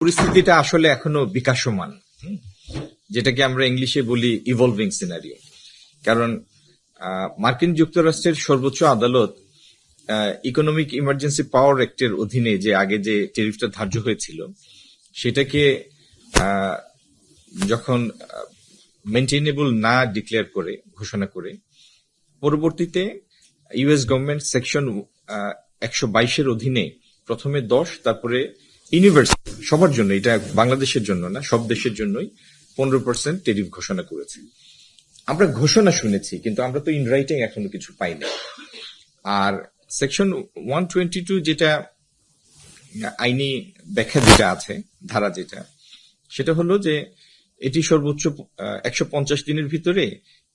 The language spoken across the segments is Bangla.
পরিস্থিতিটা আসলে এখনো বিকাশমান, যেটাকে আমরা ইংলিশে বলি ইভলভিং সিনারিও। কারণ মার্কিন যুক্তরাষ্ট্রের সর্বোচ্চ আদালত ইকোনমিক ইমার্জেন্সি পাওয়ার অ্যাক্টের অধীনে যে আগে যে ট্যারিফটা ধার্য হয়েছিল সেটাকে যখন মেনটেনেবল না ডিক্লেয়ার করে ঘোষণা করে, পরবর্তীতে ইউএস গভর্নমেন্ট সেকশন 122-এর অধীনে প্রথমে 10, তারপরে ইউনিভার্সাল সবার জন্য, এটা বাংলাদেশের জন্য না, সব দেশের জন্যই 15% ট্যারিফ ঘোষণা করেছে। আমরা ঘোষণা শুনেছি, কিন্তু আমরা তো ইন রাইটিং এখনো কিছু পাইনি। আর সেকশন 122 যেটা আইনি ব্যাখ্যা যেটা আছে, ধারা যেটা, সেটা হলো যে এটি সর্বোচ্চ 150 দিনের ভিতরে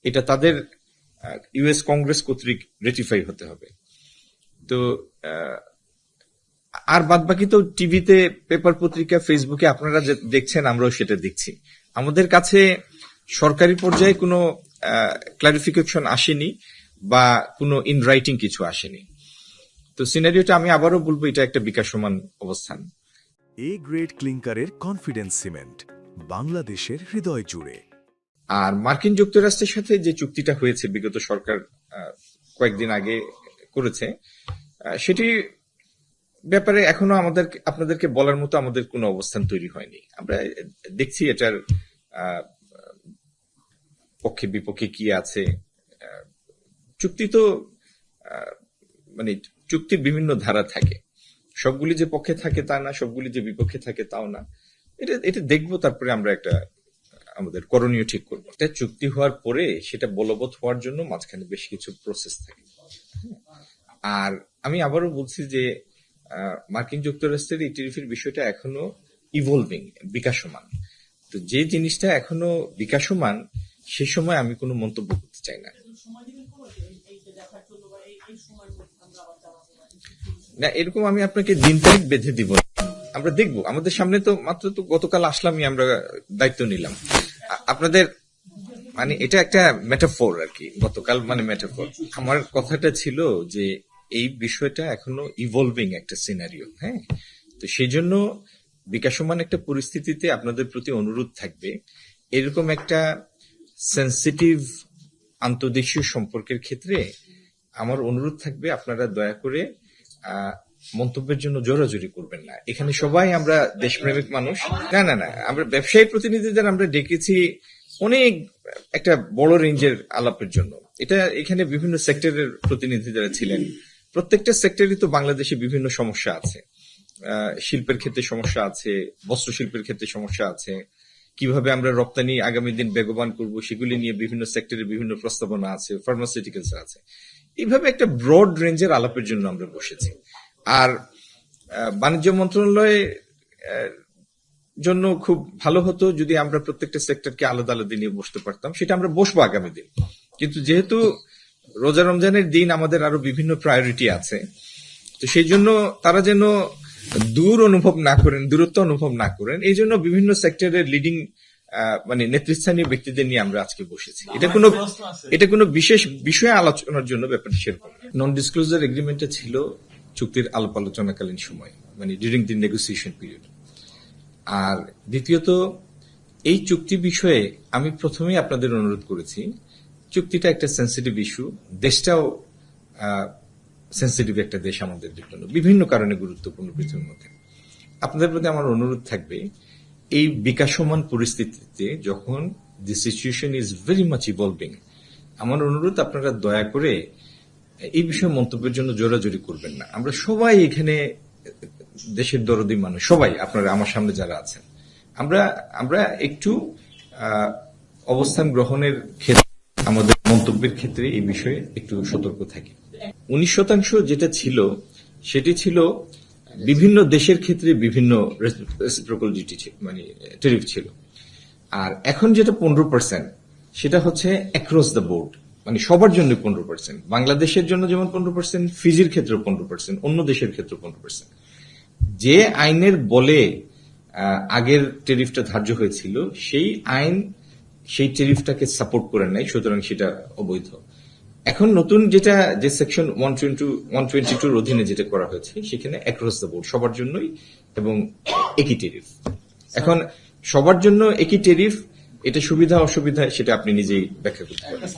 এটা তাদের ইউএস কংগ্রেস কর্তৃক রেটিফাই হতে হবে। তো আর বাদ বাকি তো টিভিতে, পেপার পত্রিকা, ফেসবুকে আপনারা যে দেখছেন আমরাও সেটা দেখছি। আমাদের কাছে সরকারি পর্যায়ে কোনো ক্লারিফিকেশন আসেনি বা কোনো ইন রাইটিং কিছু আসেনি। তো সিনারিওটা আমি আবারও বলবো, এটা একটা বিকাশমান অবস্থান। এ গ্রেড ক্লিংকারের কনফিডেন্স সিমেন্ট, বাংলাদেশের হৃদয় জুড়ে। আর মার্কিন যুক্তরাষ্ট্রের সাথে যে চুক্তিটা হয়েছে বিগত সরকার কয়েকদিন আগে করেছে, সেটি ব্যাপারে এখনো আপনাদেরকে বলার মতো আমাদের কোনো অবস্থান তৈরি হয়নি। আমরা দেখছি এটার পক্ষে বিপক্ষে কি আছে। চুক্তি তো মানে চুক্তির বিভিন্ন ধারা থাকে, সবগুলি যে পক্ষে থাকে তা না, সবগুলি যে বিপক্ষে থাকে তাও না। এটা দেখবো, তারপরে আমরা একটা আমাদের করণীয় ঠিক করবো। এটা চুক্তি হওয়ার পরে সেটা বলবৎ হওয়ার জন্য মাঝখানে বেশ কিছু প্রসেস থাকে। আর আমি আবারও বলছি যে মার্কিন যুক্তরাষ্ট্রের এই ট্যারিফের বিষয়টা এখনো ইভলভিং, বিকাশমান। তো যে জিনিসটা এখনো বিকাশমান, সে সময় আমি কোনো মন্তব্য করতে চাই না। না, এরকম আমি আপনাকে দিন তারিখ বেঁধে দিব। আমরা দেখবো, আমাদের সামনে তো মাত্র তো গতকাল আসলামই, আমরা দায়িত্ব নিলাম। আপনাদের মানে এটা একটা মেটাফোর আর কি, গতকাল মানে মেটাফোর। আমার কথাটা ছিল যে এই বিষয়টা এখনো ইভলভিং একটা সিনারিও। হ্যাঁ, তো সেই জন্য বিকাশমান একটা পরিস্থিতিতে আপনাদের প্রতি অনুরোধ থাকবে, এরকম একটা সেন্সিটিভ আন্তর্দেশীয় সম্পর্কের ক্ষেত্রে আমার অনুরোধ থাকবে, আপনারা দয়া করে মন্তব্যের জন্য জোরাজুরি করবেন না। এখানে সবাই আমরা দেশপ্রেমিক মানুষ। না না না, আমরা ব্যবসায়ী প্রতিনিধিদের আমরা ডেকেছি অনেক একটা বড় রেঞ্জের আলাপের জন্য। এটা এখানে বিভিন্ন সেক্টরের প্রতিনিধি যারা ছিলেন, প্রত্যেকটা সেক্টরই তো বাংলাদেশে বিভিন্ন সমস্যা আছে। শিল্পের ক্ষেত্রে সমস্যা আছে, বস্ত্র শিল্পের ক্ষেত্রে সমস্যা আছে, কিভাবে আমরা রপ্তানি আগামী দিন বেগবান করব সেগুলি নিয়ে বিভিন্ন সেক্টরে বিভিন্ন প্রস্তাবনা আছে, ফার্মাসিউটিক্যালস আছে। এইভাবে একটা ব্রড রেঞ্জের আলাপের জন্য আমরা বসেছি। আর বাণিজ্য মন্ত্রণালয়ে জন্য খুব ভালো হতো যদি আমরা প্রত্যেকটা সেক্টরকে আলাদা আলাদা নিয়ে বসতে পারতাম। সেটা আমরা বসবো আগামী দিন, কিন্তু যেহেতু রোজা রমজানের দিন আমাদের আরো বিভিন্ন প্রায়োরিটি আছে, তো সেই জন্য তারা যেন দূরত্ব অনুভব না করেন, এই জন্য বিভিন্ন সেক্টরের লিডিং মানে নেতৃস্থানীয় ব্যক্তিদের নিয়ে আমরা আজকে বসেছি। এটা কোনো বিশেষ বিষয়ে আলোচনার জন্য ব্যাপারটা সেরকম। নন ডিসক্লোজার এগ্রিমেন্টটা ছিল চুক্তির আলাপ আলোচনাকালীন সময়, মানে ডিউরিং দি নেগোসিয়েশন পিরিয়ড। আর দ্বিতীয়ত, এই চুক্তি বিষয়ে আমি প্রথমেই আপনাদের অনুরোধ করেছি, চুক্তিটা একটা সেন্সিটিভ ইস্যু, দেশটাও সেন্সিটিভ একটা দেশ আমাদের জন্য, বিভিন্ন কারণে গুরুত্বপূর্ণ পৃথিবীর মধ্যে। আপনাদের প্রতি আমার অনুরোধ থাকবে, এই বিকাশমান পরিস্থিতিতে যখন দি situation is very much evolving, আমার অনুরোধ আপনারা দয়া করে এই বিষয়ে মন্তব্যের জন্য জোরাজোরি করবেন না। আমরা সবাই এখানে দেশের দরদি মানুষ, সবাই আপনারা আমার সামনে যারা আছেন, আমরা একটু অবস্থান গ্রহণের ক্ষেত্রে, আমাদের মন্তব্যের ক্ষেত্রে এই বিষয়ে একটু সতর্ক থাকি। 19% যেটা ছিল সেটি ছিল বিভিন্ন দেশের ক্ষেত্রে বিভিন্ন রেসিপ্রোকাল ডিউটি, মানে ট্যারিফ ছিল। আর এখন যেটা 15%, সেটা হচ্ছে অ্যাক্রস দ্য বোর্ড, মানে সবার জন্য 15%। বাংলাদেশের জন্য যেমন 15%, ফিজির ক্ষেত্রে 15%, অন্য দেশের ক্ষেত্রে 15%। যে আইনের বলে আগের ট্যারিফটা ধার্য হয়েছিল, সেই আইন সেই ট্যারিফটাকে সাপোর্ট করে নাই, সুতরাং সেটা অবৈধ। এখন নতুন যে সেকশন 122 অধীনে যেটা করা হয়েছে, সেখানে অ্যাক্রস দ্য বোর্ড সবার জন্যই এবং একই টেরিফ। এখন সবার জন্য একই টেরিফ, এটা সুবিধা অসুবিধা সেটা আপনি নিজেই ব্যাখ্যা করতে পারেন।